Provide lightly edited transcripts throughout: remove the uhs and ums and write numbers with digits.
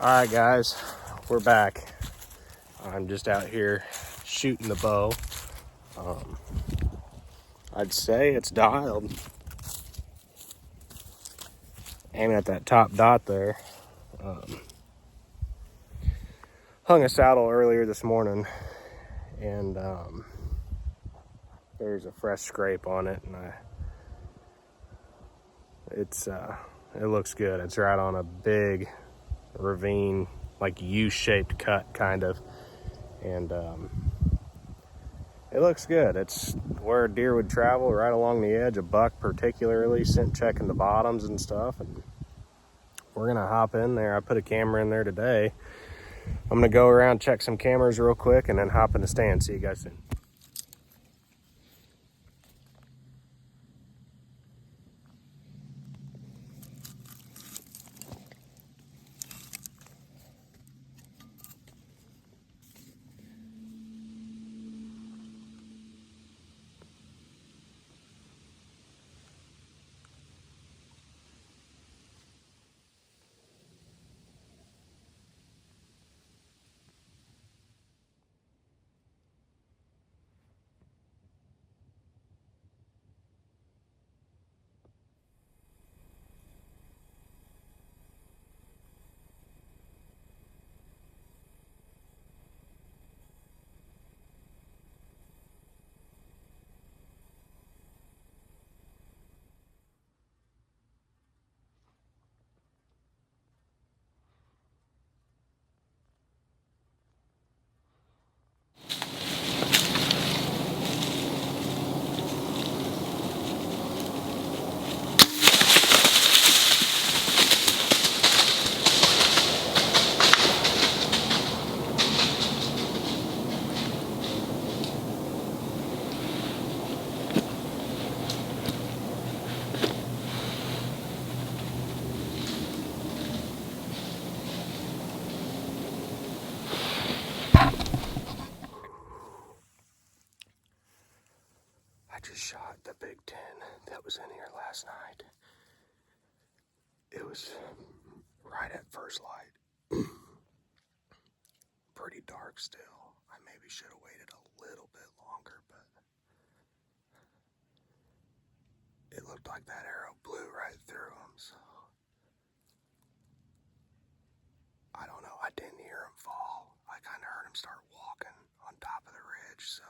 Alright guys, we're back. I'm just out here shooting the bow. I'd say it's dialed. Aiming at that top dot there. Hung a saddle earlier this morning and there's a fresh scrape on it, and it looks good. It's right on a big ravine, like U-shaped cut kind of, and it looks good. It's where a deer would travel, right along the edge. A buck particularly sent checking the bottoms and stuff, and we're gonna hop in there. I put a camera in there today. I'm gonna go around, check some cameras real quick, and then hop in the stand. See you guys soon. I just shot the Big 10 that was in here last night. It was right at first light. Pretty dark still. I maybe should have waited a little bit longer, but it looked like that arrow blew right through him, so I don't know. I didn't hear him fall. I kind of heard him start walking on top of the ridge, so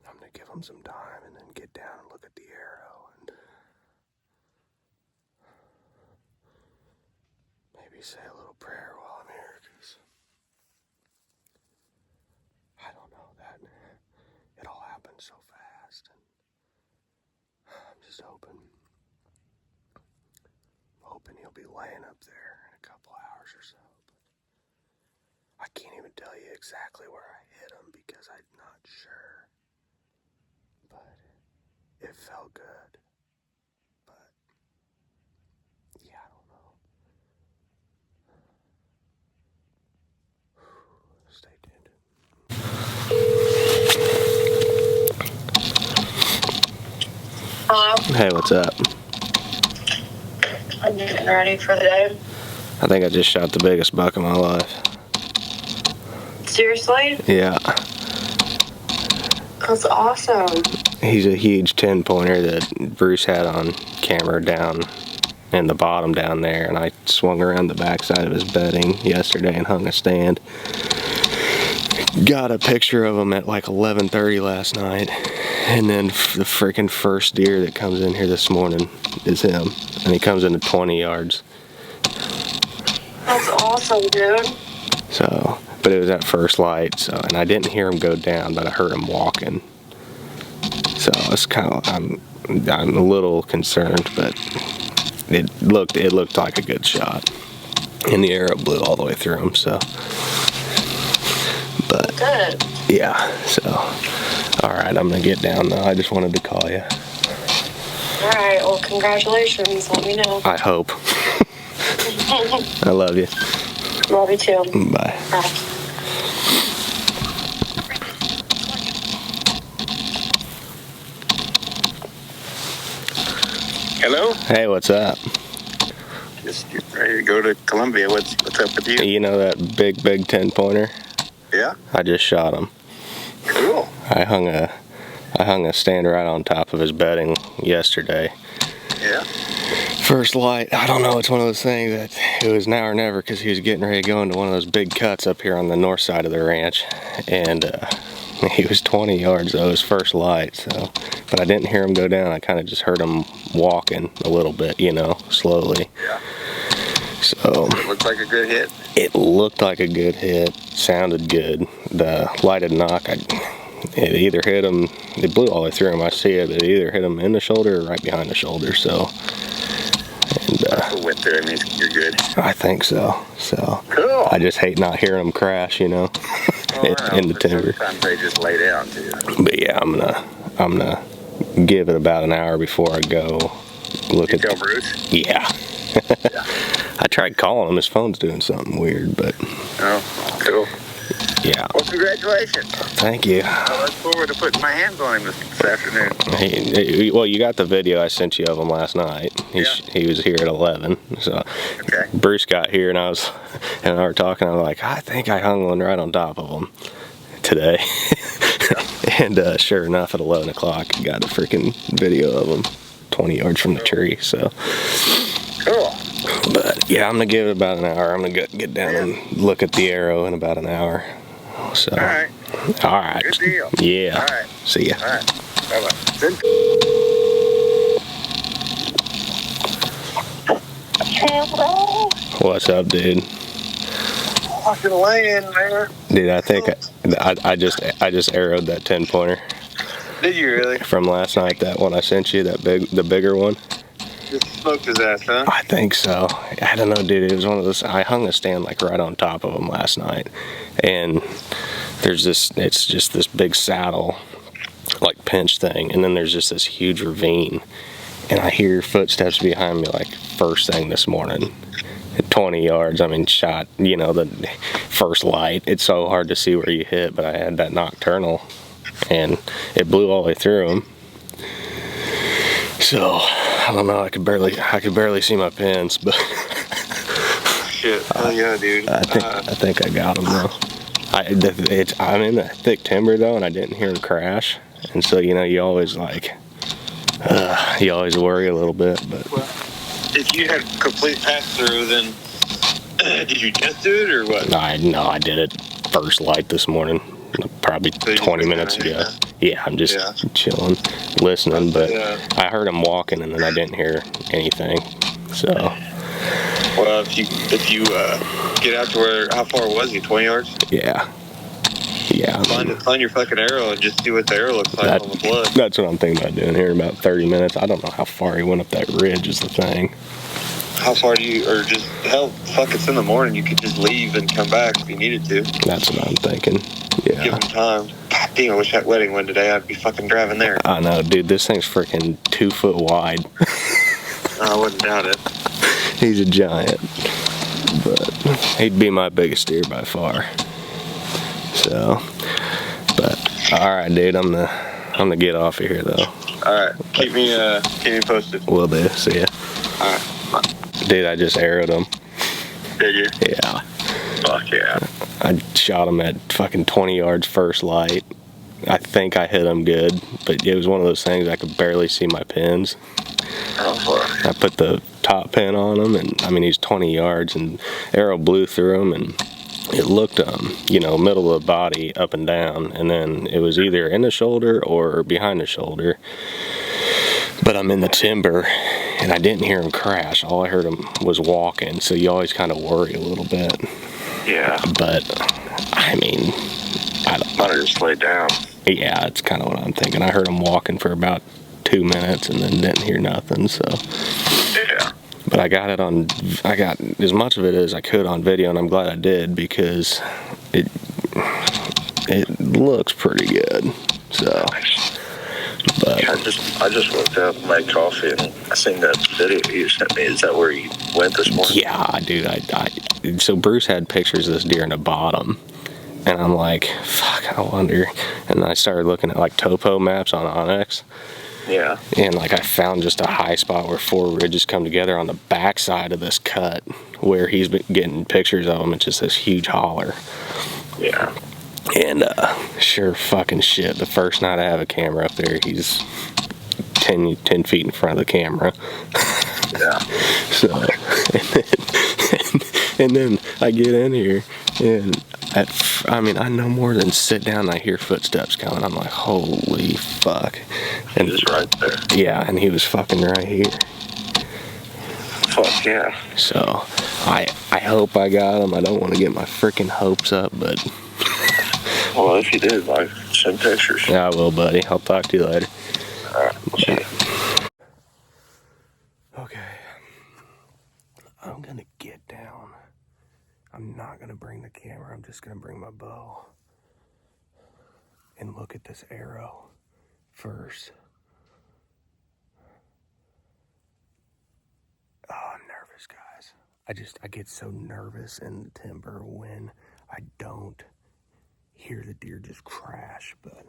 I'm gonna give him some time and then get down and look at the arrow and maybe say a little prayer while I'm here, because I don't know, that it all happened so fast, and I'm just hoping he'll be laying up there in a couple hours or so. But I can't even tell you exactly where I hit him because I'm not sure. But it felt good. But yeah, I don't know. Stay tuned. Hello? Hey, what's up? I'm getting ready for the day. I think I just shot the biggest buck of my life. Seriously? Yeah. That's awesome. He's a huge 10-pointer that Bruce had on camera down in the bottom down there, and I swung around the backside of his bedding yesterday and hung a stand. Got a picture of him at like 11:30 last night, and then the freaking first deer that comes in here this morning is him, and he comes into 20 yards. That's awesome, dude. So, but it was at first light, so, and I didn't hear him go down, but I heard him walking. So it's kind of, I'm a little concerned, but it looked like a good shot, and the arrow blew all the way through him. So, but good. Yeah. So, all right, I'm gonna get down though. I just wanted to call you. All right. Well, congratulations. Let me know. I hope. I love you. Love you too. Bye. Bye. Hello? Hey, what's up? just ready to go to Columbia. What's up with you? You know that big 10-pointer? Yeah. I just shot him. Cool. I hung a stand right on top of his bedding yesterday. Yeah. First light, I don't know, it's one of those things that it was now or never, because he was getting ready to go into one of those big cuts up here on the north side of the ranch, and he was 20 yards though, his first light, so, but I didn't hear him go down. I kind of just heard him walking a little bit, you know, slowly. Yeah. So It looked like a good hit. it looked like a good hit, sounded good. The lighted knock, it either hit him, it blew all the way through him, I see it, but it either hit him in the shoulder or right behind the shoulder, so. And Went through him, you're good. I think so. So Cool. I just hate not hearing them crash, you know, in the timber. Sometimes they just lay down too. But yeah, I'm gonna give it about an hour before I go look You at. tell Bruce? Yeah. Yeah. I tried calling him. His phone's doing something weird, but Oh, cool. yeah. Well, congratulations. Thank you. I look forward to putting my hands on him this afternoon. Well, you got the video I sent you of him last night. He was here at 11. So Okay. Bruce got here and I were talking. I was like, I think I hung one right on top of him today. And sure enough, at 11 o'clock, I got a freaking video of him 20 yards from the tree. So, Cool. but yeah, I'm gonna give it about an hour. I'm gonna get down and look at the arrow in about an hour. So, All right. all right. Good deal. Yeah. All right. See ya. All right. Bye-bye. Good. What's up, dude? Fucking laying there. Dude, I think I just arrowed that 10-pointer Did you really? from last night. That one I sent you, the bigger one. Just smoked his ass, huh? I think so. I don't know, dude. It was one of those. I hung a stand like right on top of him last night, and there's this. It's just this big saddle, like pinch thing, and then there's just this huge ravine, and I hear footsteps behind me like first thing this morning. At 20 yards, I mean, shot, you know, the first light. It's so hard to see where you hit, but I had that nocturnal, and it blew all the way through him. So I don't know. I could barely see my pins, but Shit. Oh yeah, dude. I think I got him though. I'm in the thick timber though, and I didn't hear him crash, and so you know you always worry a little bit, but. Well, if you had complete pass through, then did you just do it or what? No, I did it first light this morning, probably So you 20 just minutes kinda ago. Yeah, I'm just chilling, listening, but I heard him walking and then I didn't hear anything. So, Well, if you get out to where, how far was he? 20 yards? yeah. Find your fucking arrow and just see what the arrow looks like on the blood. That's what I'm thinking about doing here in about 30 minutes. I don't know how far he went up that ridge is the thing. How far do you, or just, hell, fuck, it's in the morning. You could just leave and come back if you needed to. That's what I'm thinking. Yeah. Give him time. God damn, I wish that wedding went today. I'd be fucking driving there. I know, dude. This thing's freaking 2 foot wide. I wouldn't doubt it. He's a giant. But he'd be my biggest deer by far. So, but all right, dude. I'm gonna get off of here though. All right, keep me posted. Will do. See ya. All right. Dude, I just arrowed him. Did you? Yeah. Fuck yeah. I shot him at fucking 20 yards first light. I think I hit him good, but it was one of those things I could barely see my pins. Oh, fuck. I put the top pin on him, and I mean he's 20 yards, and arrow blew through him, and it looked middle of the body up and down, and then it was either in the shoulder or behind the shoulder. But I'm in the timber, and I didn't hear him crash. All I heard him was walking, so you always kind of worry a little bit. Yeah. But I mean, I don't. Might have just laid down. Yeah, it's kind of what I'm thinking. I heard him walking for about 2 minutes, and then didn't hear nothing. So. Yeah. But I got as much of it as I could on video, and I'm glad I did because it looks pretty good. So, but I just woke up and made coffee, and I seen that video you sent me. Is that where you went this morning? yeah, dude, so Bruce had pictures of this deer in the bottom, and I'm like, fuck, I wonder. And I started looking at like topo maps on Onyx, Yeah. And like I found just a high spot where 4 ridges come together on the backside of this cut where he's been getting pictures of them. It's just this huge holler. Yeah. And sure fucking shit, the first night I have a camera up there, he's 10 feet in front of the camera. Yeah. So, and then I get in here, and I no more than sit down and I hear footsteps coming. I'm like, holy fuck. And He was right there. yeah, and he was fucking right here. Fuck yeah. So, I hope I got him. I don't want to get my freaking hopes up, but Well, if you did, like, send pictures. yeah, I will, buddy. I'll talk to you later. Alright, see ya. Okay. I'm gonna get down. I'm not gonna bring the camera. I'm just gonna bring my bow and look at this arrow first. Oh, I'm nervous, guys. I get so nervous in the timber when I don't hear the deer just crash, but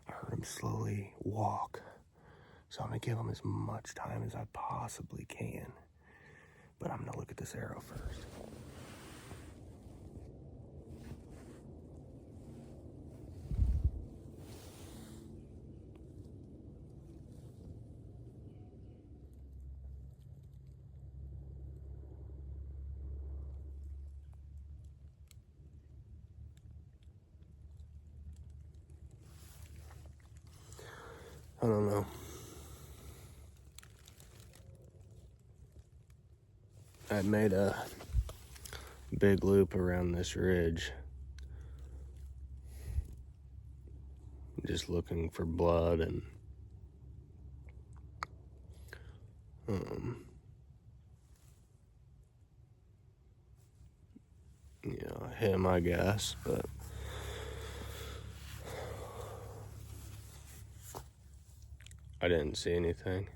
I heard him slowly walk. So I'm gonna give him as much time as I possibly can. But I'm gonna look at this arrow first. I don't know. I made a big loop around this ridge, just looking for blood and him, I guess, but I didn't see anything.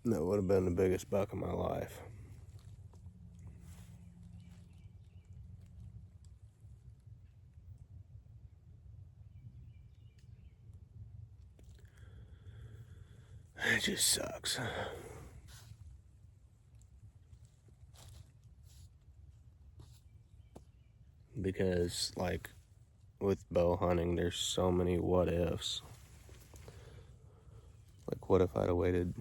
That would have been the biggest buck of my life. It just sucks. Because, like, with bow hunting, there's so many what ifs. Like, what if I'd have waited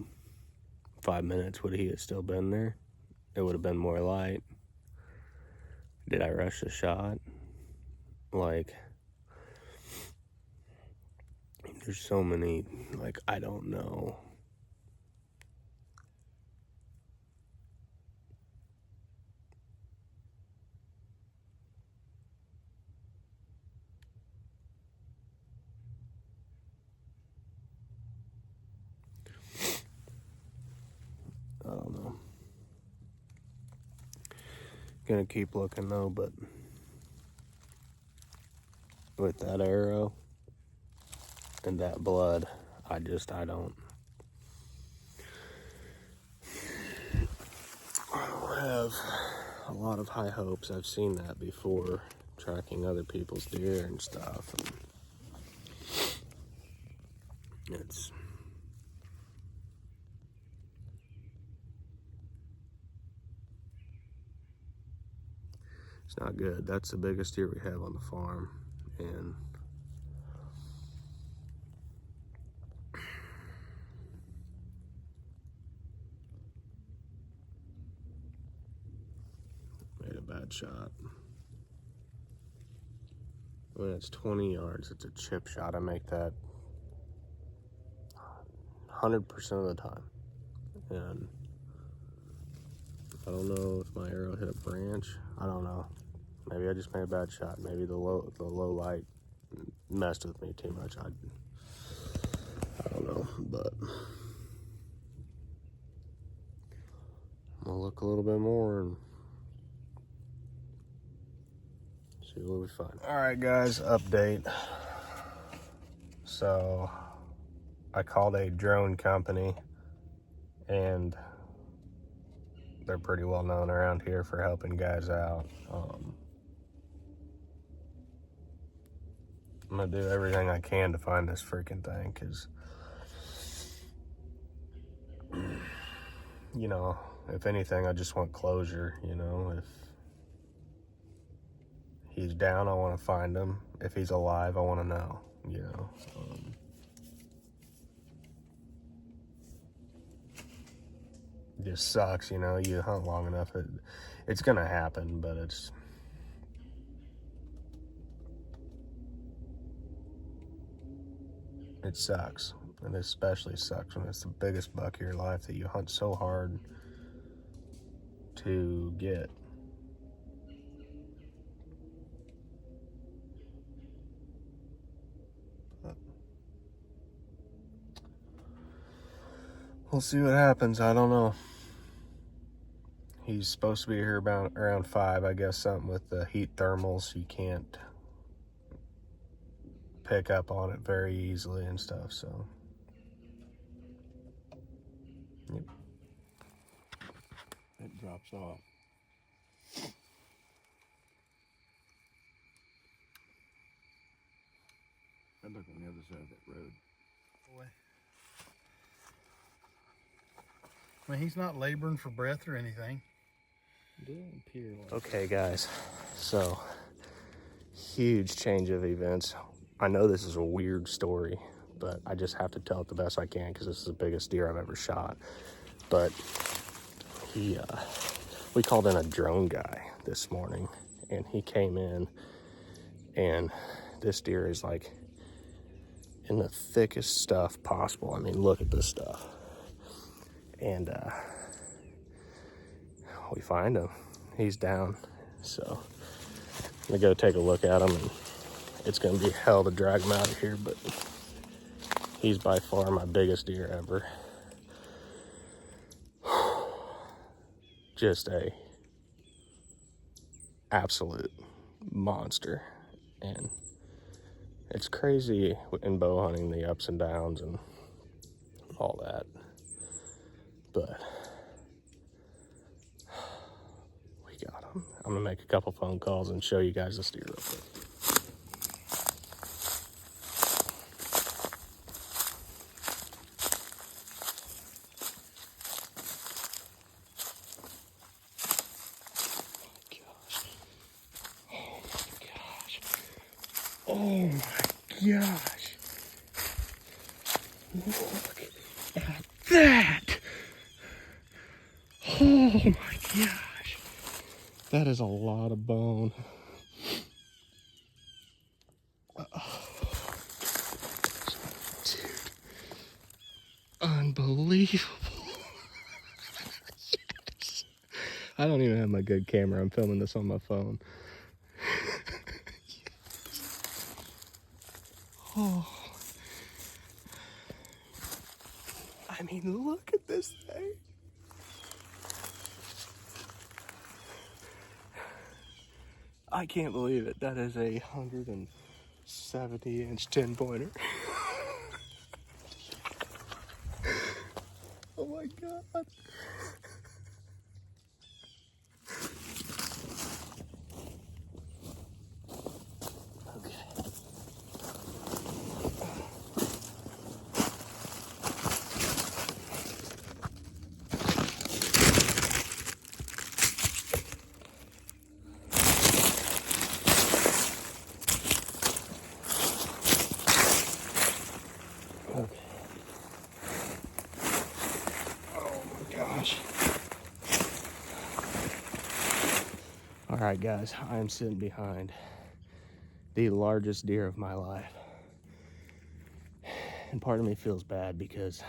5 minutes? Would he have still been there? It would have been more light. Did I rush the shot? Like, there's so many, like, I don't know. I don't know. Gonna keep looking though, but with that arrow and that blood, I don't have a lot of high hopes. I've seen that before, tracking other people's deer and stuff, and it's not good. That's the biggest deer we have on the farm, and made a bad shot. When it's 20 yards, it's a chip shot. I make that 100% of the time. And I don't know if my arrow hit a branch. I don't know. Maybe I just made a bad shot. Maybe the low light messed with me too much. I don't know, but I'm gonna look a little bit more and see what we find. All right, guys, update. So I called a drone company, and they're pretty well known around here for helping guys out. I'm gonna do everything I can to find this freaking thing, because, you know, if anything, I just want closure. You know, if he's down, I want to find him. If he's alive, I want to know, you know. It just sucks, you know. You hunt long enough, it's gonna happen, but it sucks. And it especially sucks when it's the biggest buck of your life that you hunt so hard to get. But we'll see what happens. I don't know. He's supposed to be here about around 5. I guess something with the heat thermals. You can't pick up on it very easily and stuff, so. Yep. It drops off. I look on the other side of that road. Boy. I mean, he's not laboring for breath or anything. Didn't appear like Okay, guys, so huge change of events. I know this is a weird story, but I just have to tell it the best I can because this is the biggest deer I've ever shot. But we called in a drone guy this morning, and he came in, and this deer is like in the thickest stuff possible. I mean, look at this stuff. And we find him. He's down. So I'm gonna go take a look at him, and it's gonna be hell to drag him out of here, but he's by far my biggest deer ever. Just a absolute monster. And it's crazy in bow hunting, the ups and downs and all that. But we got him. I'm gonna make a couple phone calls and show you guys this deer real quick. Oh my gosh. Look at that. Oh my gosh. That is a lot of bone. Dude. Unbelievable. Yes. I don't even have my good camera. I'm filming this on my phone. Oh. I mean, look at this thing. I can't believe it. That is a 170-inch 10-pointer. Oh my God. Okay. Okay. Oh my gosh. All right, guys, I am sitting behind the largest deer of my life. And part of me feels bad because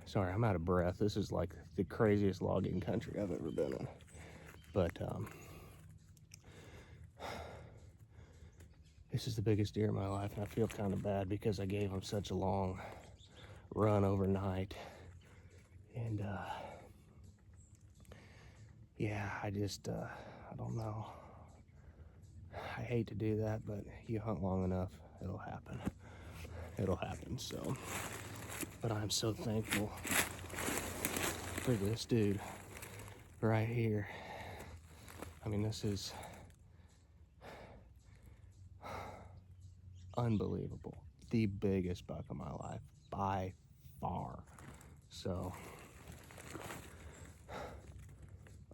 sorry, I'm out of breath. This is like the craziest logging country I've ever been in. But this is the biggest deer in my life, and I feel kind of bad because I gave him such a long run overnight. And yeah, I just I don't know. I hate to do that, but you hunt long enough, it'll happen. It'll happen. So, but I'm so thankful for this dude right here. I mean, this is unbelievable. The biggest buck of my life by far. So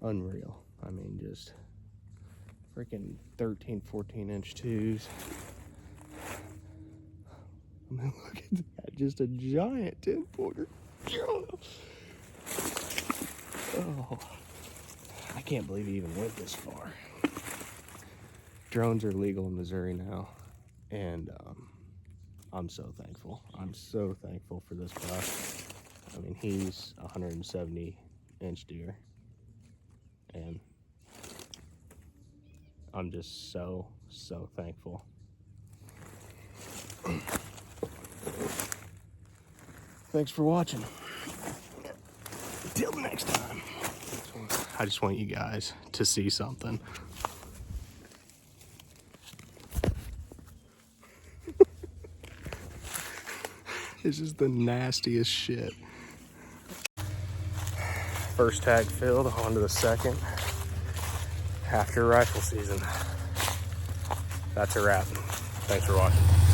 unreal. I mean, just freaking 13, 14 inch twos. I mean, look at that. Just a giant 10-pointer. Oh, I can't believe he even went this far. Drones are legal in Missouri now, and I'm so thankful. I'm so thankful for this buck. I mean, he's a 170-inch deer, and I'm just so thankful. Thanks for watching. Till next time. I just want you guys to see something. This is the nastiest shit. First tag filled, on to the second. After rifle season. That's a wrap. Thanks for watching.